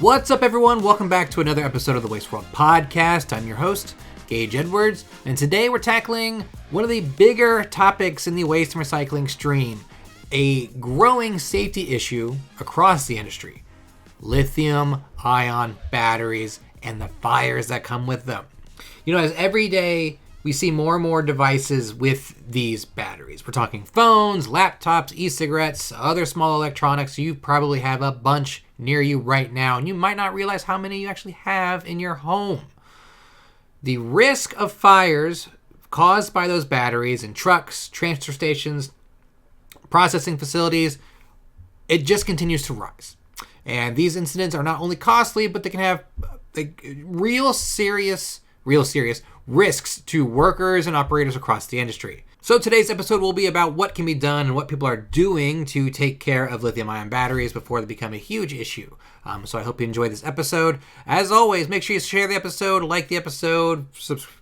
What's up, everyone? Welcome back to another episode of the Reworld podcast. I'm your host, Gage Edwards, and today we're tackling one of the bigger topics in the waste and recycling stream, a growing safety issue across the industry: lithium-ion batteries and the fires that come with them. You know, as every day we see more and more devices with these batteries. We're talking phones, laptops, e-cigarettes, other small electronics. You probably have a bunch near you right now, and you might not realize how many you actually have in your home. The risk of fires caused by those batteries in trucks, transfer stations, processing facilities, it just continues to rise. And these incidents are not only costly, but they can have real serious risks to workers and operators across the industry. So today's episode will be about what can be done and what people are doing to take care of lithium-ion batteries before they become a huge issue. So I hope you enjoy this episode. As always, make sure you share the episode, like the episode,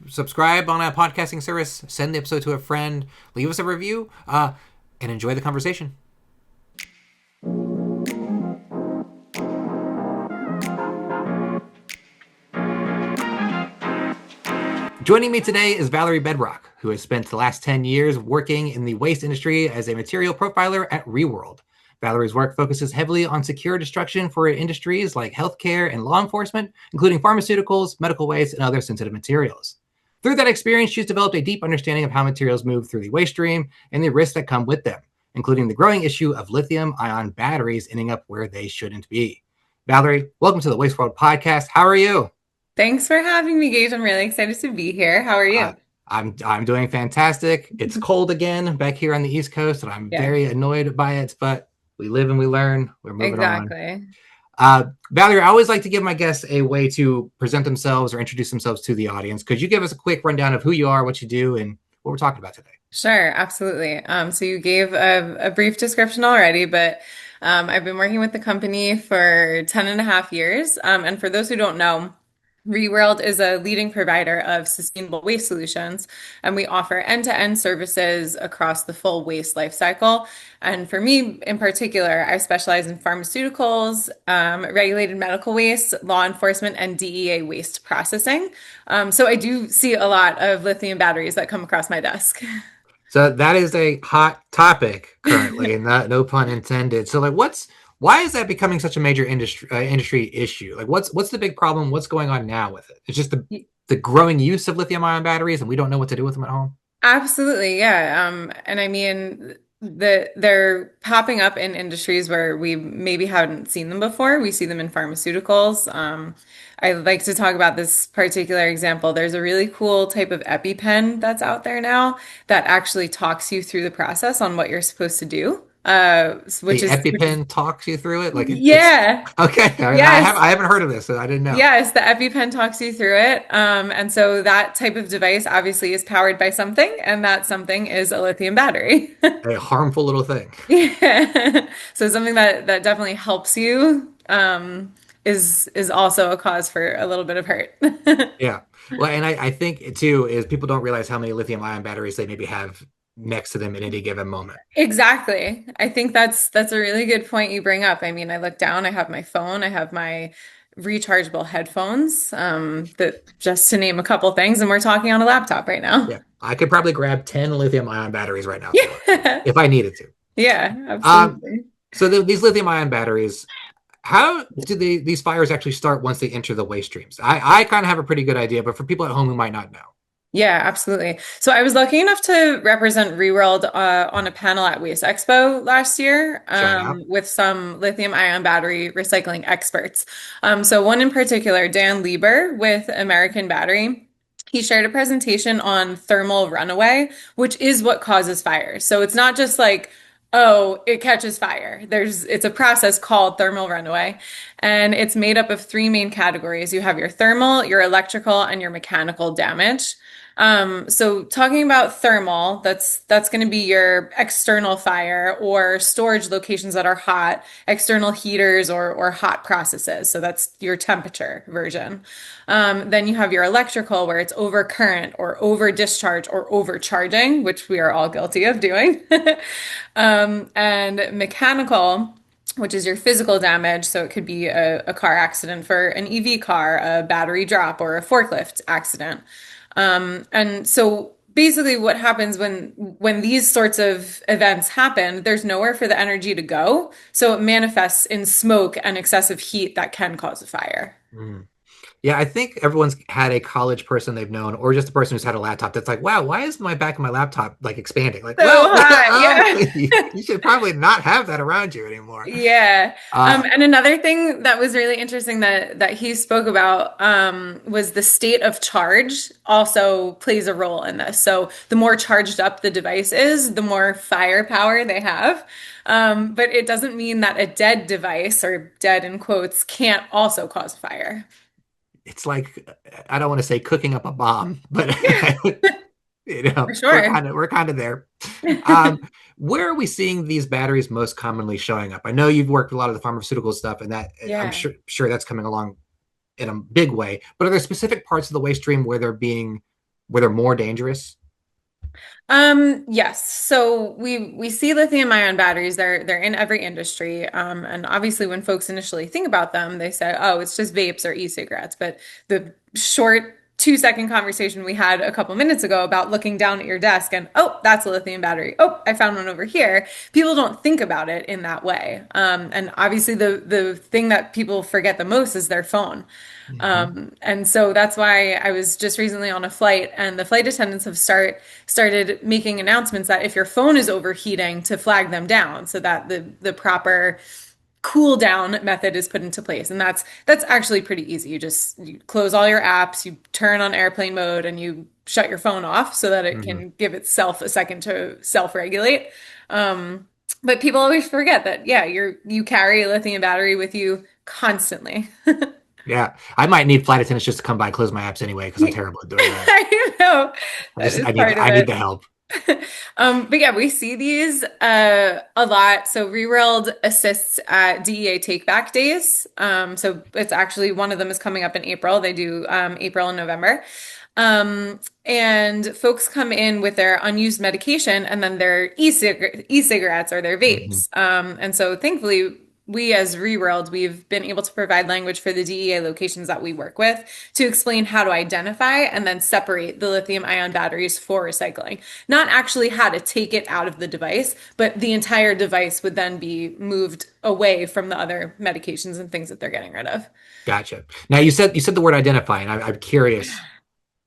subscribe on a podcasting service, send the episode to a friend, leave us a review, and enjoy the conversation. Joining me today is Valerie Bedrock, who has spent the last 10 years working in the waste industry as a material profiler at Reworld. Valerie's work focuses heavily on secure destruction for industries like healthcare and law enforcement, including pharmaceuticals, medical waste, and other sensitive materials. Through that experience, she's developed a deep understanding of how materials move through the waste stream and the risks that come with them, including the growing issue of lithium-ion batteries ending up where they shouldn't be. Valerie, welcome to the Reworld podcast. How are you? Thanks for having me, Gage. I'm really excited to be here. How are you? I'm doing fantastic. It's cold again back here on the East Coast, and I'm very annoyed by it, but we live and we learn. We're moving on. Valerie, I always like to give my guests a way to present themselves or introduce themselves to the audience. Could you give us a quick rundown of who you are, what you do, and what we're talking about today? Sure, absolutely. So you gave a brief description already, but I've been working with the company for 10 and a half years. And for those who don't know, Reworld is a leading provider of sustainable waste solutions, and we offer end-to-end services across the full waste life cycle. And for me in particular, I specialize in pharmaceuticals, regulated medical waste, law enforcement, and DEA waste processing. So I do see a lot of lithium batteries that come across my desk. So that is a hot topic currently, and no pun intended. So why is that becoming such a major industry issue? Like, what's the big problem? What's going on now with it? It's just the growing use of lithium-ion batteries, and we don't know what to do with them at home. Absolutely, yeah. And I mean, they're popping up in industries where we maybe haven't seen them before. We see them in pharmaceuticals. I like to talk about this particular example. There's a really cool type of EpiPen that's out there now that actually talks you through the process on what you're supposed to do. Which is EpiPen talks you through it, yeah. Okay. Yes. I haven't heard of this, so I didn't know. Yes, the EpiPen talks you through it, and so that type of device obviously is powered by something, and that something is a lithium battery. A harmful little thing. Yeah. So something that definitely helps you is also a cause for a little bit of hurt. Yeah. Well, and I think too is people don't realize how many lithium-ion batteries they maybe have next to them at any given moment. Exactly. I think that's a really good point you bring up. I mean, I look down, I have my phone, I have my rechargeable headphones, that just to name a couple things, and we're talking on a laptop right now. Yeah. I could probably grab 10 lithium-ion batteries right now if I needed to. Yeah, absolutely. So these lithium-ion batteries, how do these fires actually start once they enter the waste streams? I kind of have a pretty good idea, but for people at home who might not know. Yeah, absolutely. So I was lucky enough to represent Reworld on a panel at Waste Expo last year with some lithium-ion battery recycling experts. So one in particular, Dan Lieber with American Battery, he shared a presentation on thermal runaway, which is what causes fires. So it's not just like, oh, it catches fire. It's a process called thermal runaway, and it's made up of three main categories. You have your thermal, your electrical, and your mechanical damage. So talking about thermal, that's going to be your external fire or storage locations that are hot, external heaters or hot processes. So that's your temperature version. Then you have your electrical, where it's over current or over discharge or overcharging, which we are all guilty of doing. And mechanical, which is your physical damage. So it could be a car accident for an EV car, a battery drop, or a forklift accident. And so basically what happens when these sorts of events happen, there's nowhere for the energy to go. So it manifests in smoke and excessive heat that can cause a fire. Mm. Yeah, I think everyone's had a college person they've known, or just a person who's had a laptop that's like, wow, why is my back of my laptop like expanding? Like, So well, hot, yeah. you should probably not have that around you anymore. Yeah. Uh, And another thing that was really interesting that he spoke about was the state of charge also plays a role in this. So the more charged up the device is, the more firepower they have. But it doesn't mean that a dead device, or dead in quotes, can't also cause fire. it's like I don't want to say cooking up a bomb, but For we're sure. kind of there. Um, where are we seeing these batteries most commonly showing up? I know you've worked with a lot of the pharmaceutical stuff, and that I'm Yeah. sure that's coming along in a big way. But are there specific parts of the waste stream where they're more dangerous? Yes. So we see lithium ion batteries. They're in every industry. And obviously when folks initially think about them, they say, oh, it's just vapes or e-cigarettes. But the short 2-second conversation we had a couple minutes ago about looking down at your desk and, oh, that's a lithium battery. Oh, I found one over here. People don't think about it in that way. And obviously the thing that people forget the most is their phone. Hmm. And so that's why I was just recently on a flight, and the flight attendants have started making announcements that if your phone is overheating, to flag them down so that the proper cool down method is put into place. And that's actually pretty easy. You close all your apps, you turn on airplane mode, and you shut your phone off so that it Hmm. can give itself a second to self-regulate. But people always forget that, yeah, you carry a lithium battery with you constantly. Yeah, I might need flight attendants just to come by and close my apps anyway because I'm terrible at doing that. I know that is part of I need it. the help. But yeah, we see these a lot. So Reworld assists at DEA Take Back Days. So it's actually one of them is coming up in April. They do April and November. And folks come in with their unused medication and then their e-cigarettes or their Hmm. vapes. And so thankfully, we as Reworld, we've been able to provide language for the DEA locations that we work with to explain how to identify and then separate the lithium ion batteries for recycling. Not actually how to take it out of the device, but the entire device would then be moved away from the other medications and things that they're getting rid of. Gotcha. Now you said the word identify, and I'm curious.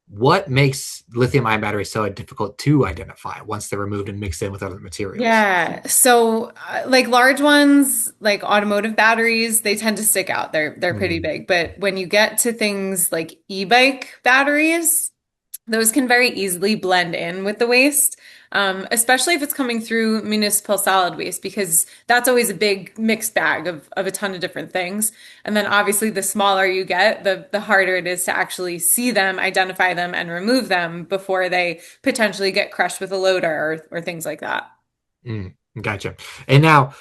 What makes lithium ion batteries so difficult to identify once they're removed and mixed in with other materials? Yeah. So, like large ones, like automotive batteries, they tend to stick out. They're pretty Mm, big. But when you get to things like e-bike batteries, those can very easily blend in with the waste, especially if it's coming through municipal solid waste, because that's always a big mixed bag of a ton of different things. And then obviously, the smaller you get, the harder it is to actually see them, identify them, and remove them before they potentially get crushed with a loader or things like that. mm, gotcha. And now,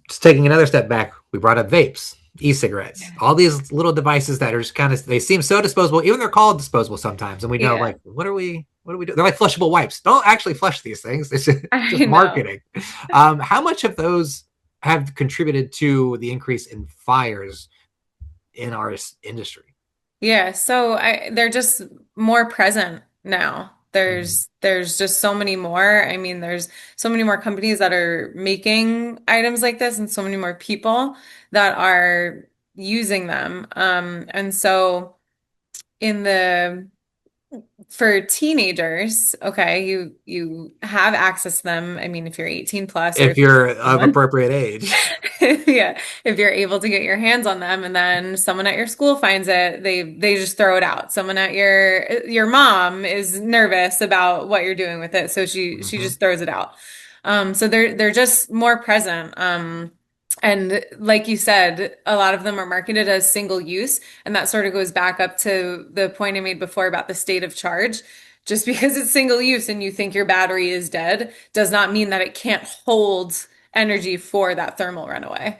just taking another step back, we brought up vapes, e-cigarettes, all these little devices that are just kind of they seem so disposable. Even they're called disposable sometimes, and we know Yeah, like what do we do? They're like flushable wipes. Don't actually flush these things. It's I just know. marketing. How much of those have contributed to the increase in fires in our industry? Yeah, so they're just more present now. Mm, There's just so many more. I mean, there's so many more companies that are making items like this and so many more people that are using them. And so in the for teenagers, okay, you have access to them. I mean, if you're 18 plus or if if you're you're of 21. appropriate age. Yeah, if you're able to get your hands on them and then someone at your school finds it, they just throw it out. Someone at your mom is nervous about what you're doing with it, so she Hmm. just throws it out. So they're just more present. And like you said, a lot of them are marketed as single use, and that sort of goes back up to the point I made before about the state of charge. Just because it's single use and you think your battery is dead does not mean that it can't hold energy for that thermal runaway.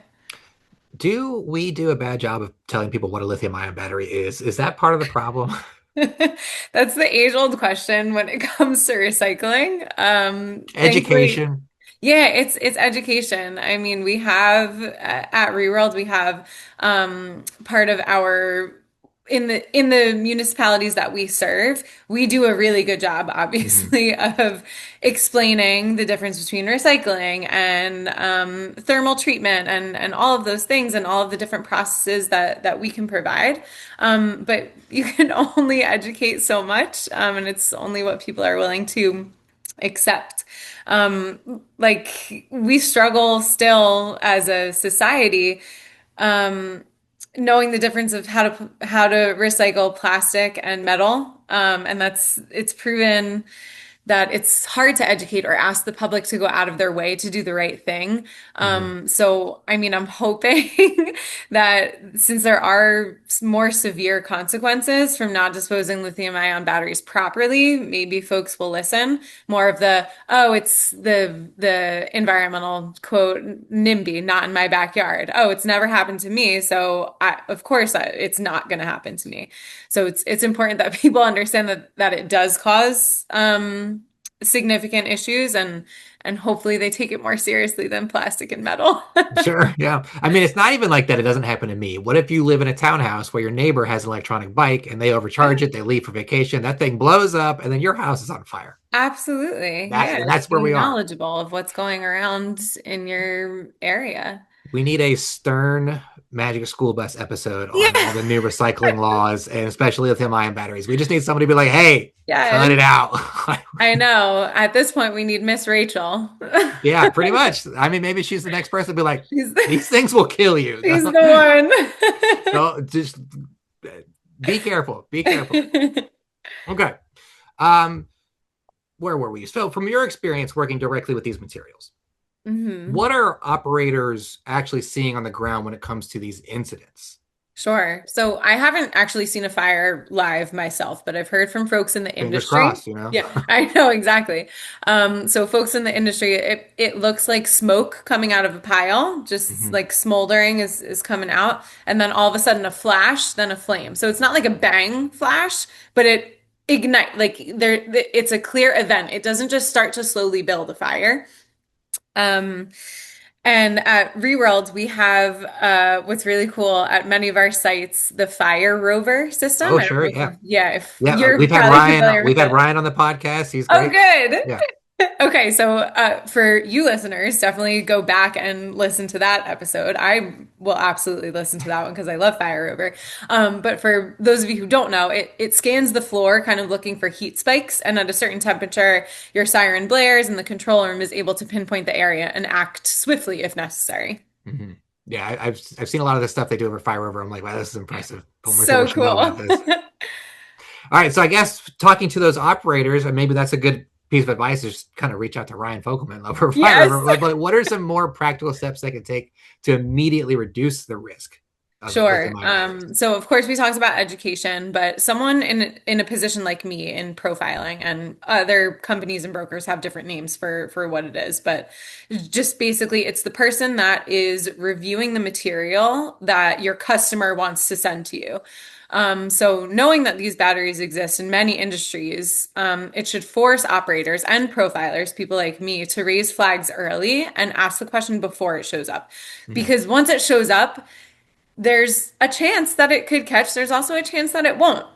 Do we do a bad job of telling people what a lithium ion battery is? Is that part of the problem? That's the age-old question when it comes to recycling. Thankfully, Education. Yeah, it's education. I mean, we have at Reworld, we have part of our in the municipalities that we serve, we do a really good job, Hmm. obviously, of explaining the difference between recycling and thermal treatment and all of those things and all of the different processes that we can provide. But you can only educate so much, and it's only what people are willing to accept. Like we struggle still as a society, um, knowing the difference of how to recycle plastic and metal. And it's proven that it's hard to educate or ask the public to go out of their way to do the right thing. Hmm. So, I mean, I'm hoping that since there are more severe consequences from not disposing lithium-ion batteries properly, maybe folks will listen. More of the, oh, it's the environmental quote NIMBY, not in my backyard. Oh, it's never happened to me, so of course it's not going to happen to me. So it's important that people understand that it does cause significant issues and hopefully they take it more seriously than plastic and metal. Sure. Yeah. I mean, it's not even like that. It doesn't happen to me. What if you live in a townhouse where your neighbor has an electronic bike and they overcharge it, they leave for vacation, that thing blows up, and then your house is on fire? Absolutely. That Yeah. and that's where we Being are. knowledgeable of what's going around in your area. We need a stern Magic School Bus episode on all Yeah. the new recycling laws and especially lithium-ion batteries. We just need somebody to be like, "Hey, cut Yes. it out." I know. At this point, we need Miss Rachel. Yeah, pretty much. I mean, maybe she's the next person to be like, She's "These things will kill you." she's the So just be careful. Be careful. one. Okay. Um, where were we? So, from your experience working directly with these materials, hmm what are operators actually seeing on the ground when it comes to these incidents? Sure. So I haven't actually seen a fire live myself, but I've heard from folks in the Fingers industry. crossed, you know? Yeah, I know exactly. So folks in the industry, it looks like smoke coming out of a pile, just Hmm. like smoldering is coming out, and then all of a sudden a flash, then a flame. So it's not like a bang flash, but it ignite like it's a clear event. It doesn't just start to slowly build a fire. Um, and at Reworld, we have what's really cool at many of our sites, the Fire Rover system. Oh, I don't sure. know if Yeah. yeah, if Yeah. you're probably familiar We've with had it. Ryan on the podcast. He's Oh, great. good. Yeah. Okay, so for you listeners, definitely go back and listen to that episode. I will absolutely listen to that one because I love Fire Rover. But for those of you who don't know, it scans the floor, kind of looking for heat spikes, and at a certain temperature, your siren blares, and the control room is able to pinpoint the area and act swiftly if necessary. Hmm. Yeah. I've seen a lot of the stuff they do over Fire River. I'm like, wow, this is impressive. More people So should know about cool. this. All right. So I guess talking to those operators, and maybe that's a good piece of advice, is just kind of reach out to Ryan Fogelman over Fire Yes. River. Like, what are some more practical steps they can take to immediately reduce the risk of Sure. lithium-ion batteries? So of course we talked about education, but someone in a position like me in profiling and other companies and brokers have different names for what it is, but just basically it's the person that is reviewing the material that your customer wants to send to you. So knowing that these batteries exist in many industries, it should force operators and profilers, people like me, to raise flags early and ask the question before it shows up. Mhm. Because once it shows up, there's a chance that it could catch. There's also a chance that it won't.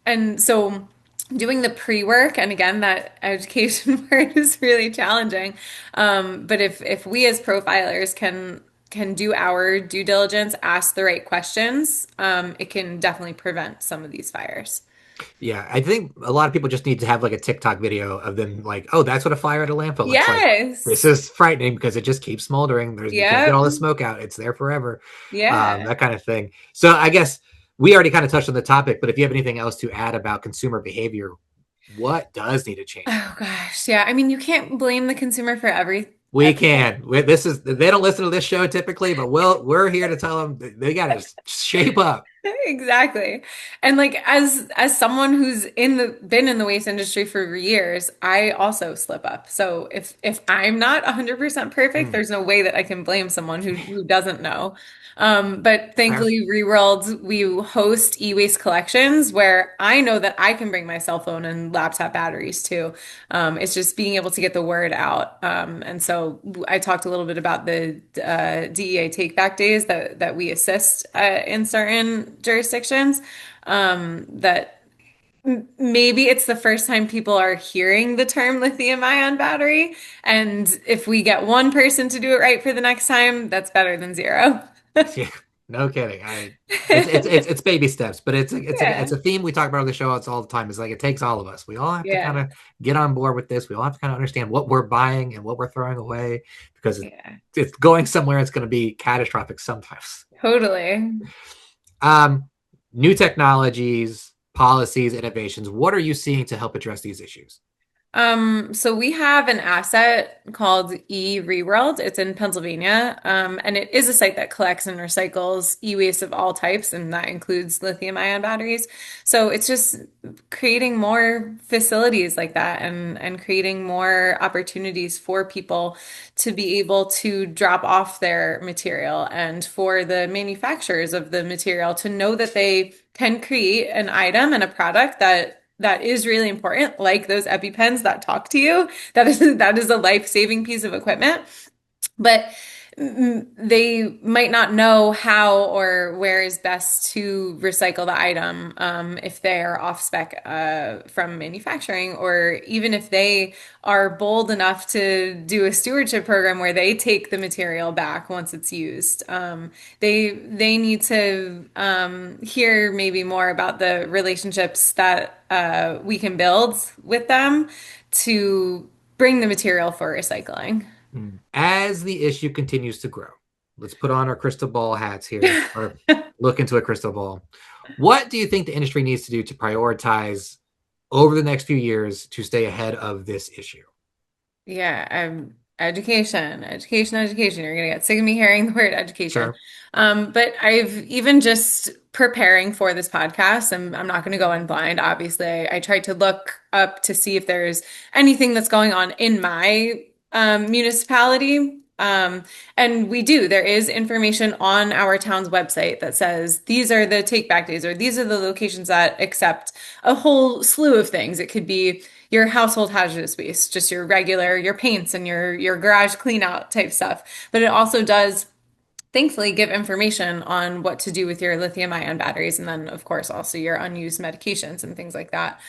And so doing the pre-work, and again, that education part is really challenging. But if we as profilers can do our due diligence, ask the right questions, it can definitely prevent some of these fires. Yeah, I think a lot of people just need to have like a TikTok video of them like, oh, that's what a fire at a landfill looks like. This Yes. is frightening because it just keeps smoldering. You can't get Yep. all the smoke out. It's there forever. Yeah. That kind of thing. So I guess we already kind of touched on the topic, but if you have anything else to add about consumer behavior, what does need to change? Oh gosh. Yeah. I mean, you can't blame the consumer for We everything. can. This is they don't listen to this show typically, but we're here to tell them they got to shape up. Exactly. And like as someone who's in the been in the waste industry for years, I also slip up. So if I'm not 100% perfect, Hmm. there's no way that I can blame someone who doesn't know. But Fair. thankfully, Reworld, we host e-waste collections where I know that I can bring my cell phone and laptop batteries too. It's just being able to get the word out. And so I talked a little bit about the DEA take back days that we assist in certain jurisdictions. That maybe it's the first time people are hearing the term lithium ion battery. And if we get one person to do it right for the next time, that's better than zero. Yeah, no kidding. It's baby steps, but it's Yeah. a theme we talk about on the show. It's all the time. It's like it takes all of us. We all have to kind Yeah. of get on board with this. We all have to kind of understand what we're buying and what we're throwing away because Yeah. it's going somewhere. It's going to be catastrophic sometimes. Totally. Um, New technologies, policies, innovations. What are you seeing to help address these issues? So we have an asset called Reworld. It's in Pennsylvania, and it is a site that collects and recycles e-waste of all types, and that includes lithium-ion batteries. So it's just creating more facilities like that and creating more opportunities for people to be able to drop off their material and for the manufacturers of the material to know that they can create an item and a product that is really important, like those EpiPens that talk to you. That is a life-saving piece of equipment. But they might not know how or where is best to recycle the item if they are off spec from manufacturing, or even if they are bold enough to do a stewardship program where they take the material back once it's used. They need to hear maybe more about the relationships that we can build with them to bring the material for recycling. As the issue continues to grow, let's put on our crystal ball hats here or look into a crystal ball. What do you think the industry needs to do to prioritize over the next few years to stay ahead of this issue? Yeah, education, education, education. You're gonna get sick of me hearing the word education. Sure. But I've even just preparing for this podcast, and I'm not gonna go in blind, obviously. I tried to look up to see if there's anything that's going on in my municipality. And we do. There is information on our town's website that says these are the take back days, or these are the locations that accept a whole slew of things. It could be your household hazardous waste, just your regular, your paints and your garage clean out type stuff. But it also does thankfully give information on what to do with your lithium ion batteries and then of course also your unused medications and things like that.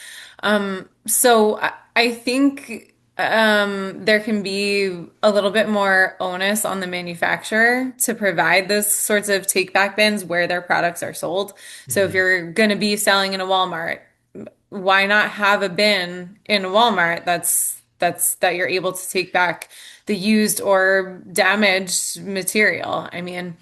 So I think there can be a little bit more onus on the manufacturer to provide those sorts of take back bins where their products are sold. So if Mhm. you're going to be selling in a Walmart, why not have a bin in a Walmart that you're able to take back the used or damaged material? I mean,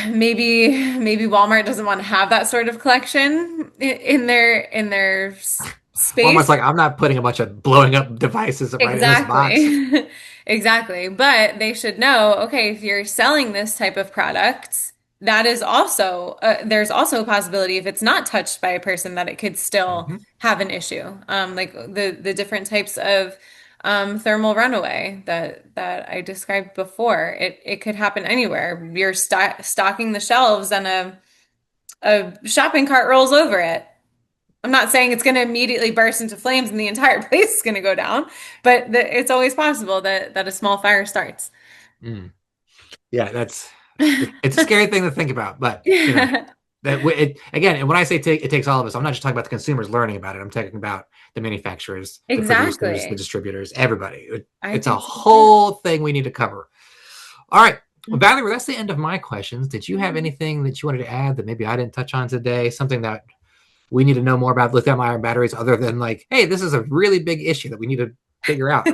maybe Walmart doesn't want to have that sort of collection in their Almost space. like I'm not putting a bunch of blowing up devices right in this box. Exactly. Exactly. But they should know, okay, if you're selling this type of product, that is also, there's also a possibility if it's not touched by a person that it could still Mhm. have an issue. Like the different types of thermal runaway that I described before. It could happen anywhere. You're stocking the shelves and a shopping cart rolls over it. I'm not saying it's going to immediately burst into flames and the entire place is going to go down, but it's always possible that a small fire starts. Mm. Yeah, it's a scary thing to think about, but Yeah, again, and when I say it takes all of us, I'm not just talking about the consumers learning about it. I'm talking about the manufacturers, the producers, the exactly. distributors, everybody. I It's a think so too. whole thing we need to cover. All right. Well, Valerie, that's the end of my questions. Did you have anything that you wanted to add that maybe I didn't touch on today? Something that we need to know more about lithium ion batteries other than like, hey, this is a really big issue that we need to figure out.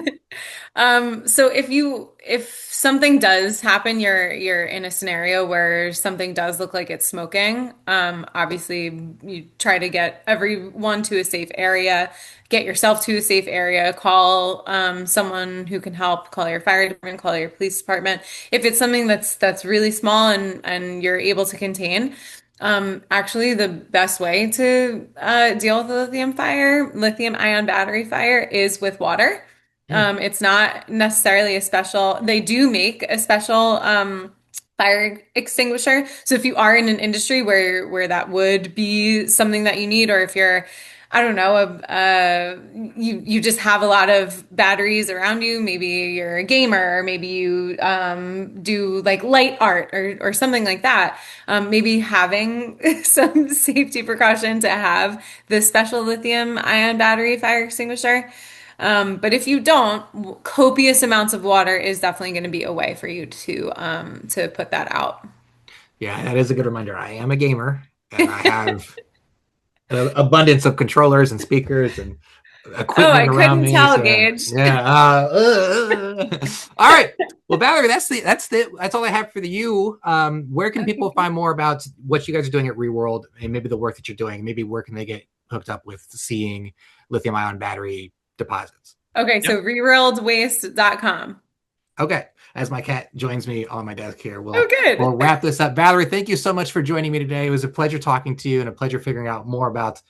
So if something does happen, you're in a scenario where something does look like it's smoking. Obviously you try to get everyone to a safe area, get yourself to a safe area, call someone who can help, call your fire department, call your police department. If it's something that's really small and you're able to contain, Actually, the best way to deal with a lithium-ion battery fire is with water. Hmm. It's not necessarily a special, they do make a special fire extinguisher. So if you are in an industry where that would be something that you need, or if you're, I don't know, you just have a lot of batteries around you. Maybe you're a gamer, or maybe you do like light art or something like that. Maybe having some safety precaution to have the special lithium ion battery fire extinguisher. But if you don't, copious amounts of water is definitely going to be a way for you to put that out. Yeah, that is a good reminder. I am a gamer, and I have an abundance of controllers and speakers and Oh, equipment I around couldn't me. tell, So Gage. yeah. All right. Well, Valerie, that's all I have for you. Where can Okay. people find more about what you guys are doing at Reworld and maybe the work that you're doing? Maybe where can they get hooked up with seeing lithium-ion battery deposits? Okay, Yep. so reworldwaste.com. Okay. As my cat joins me on my desk here, Oh, we'll good. wrap this up. Valerie, thank you so much for joining me today. It was a pleasure talking to you and a pleasure figuring out more about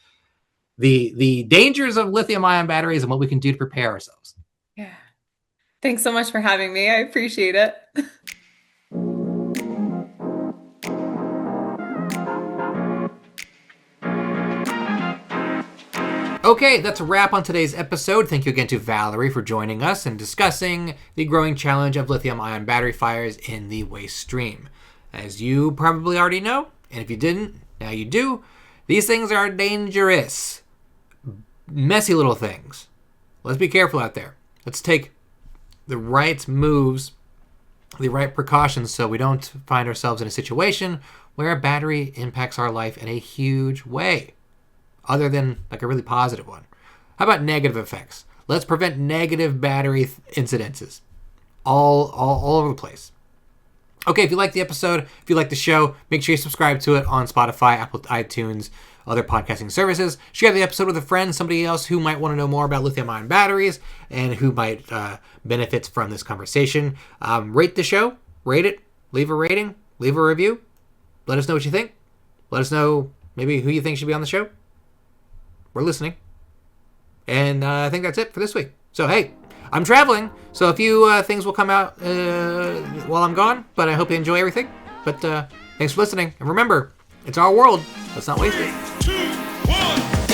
the dangers of lithium ion batteries and what we can do to prepare ourselves. Yeah. Thanks so much for having me. I appreciate it. Okay, that's a wrap on today's episode. Thank you again to Valerie for joining us and discussing the growing challenge of lithium ion battery fires in the waste stream. As you probably already know, and if you didn't, now you do, these things are dangerous, messy little things. Let's be careful out there. Let's take the right moves, the right precautions so we don't find ourselves in a situation where a battery impacts our life in a huge way, other than like a really positive one. How about negative effects? Let's prevent negative battery incidences all over the place. Okay, if you like the episode, if you like the show, make sure you subscribe to it on Spotify, Apple iTunes, other podcasting services. Share the episode with a friend, somebody else who might want to know more about lithium-ion batteries and who might benefit from this conversation. Rate the show, rate it, leave a rating, leave a review. Let us know what you think. Let us know maybe who you think should be on the show. We're listening. And I think that's it for this week. So, hey, I'm traveling, so a few things will come out while I'm gone, but I hope you enjoy everything. But thanks for listening. And remember, it's our world. Let's not waste it. 3, 2, 1.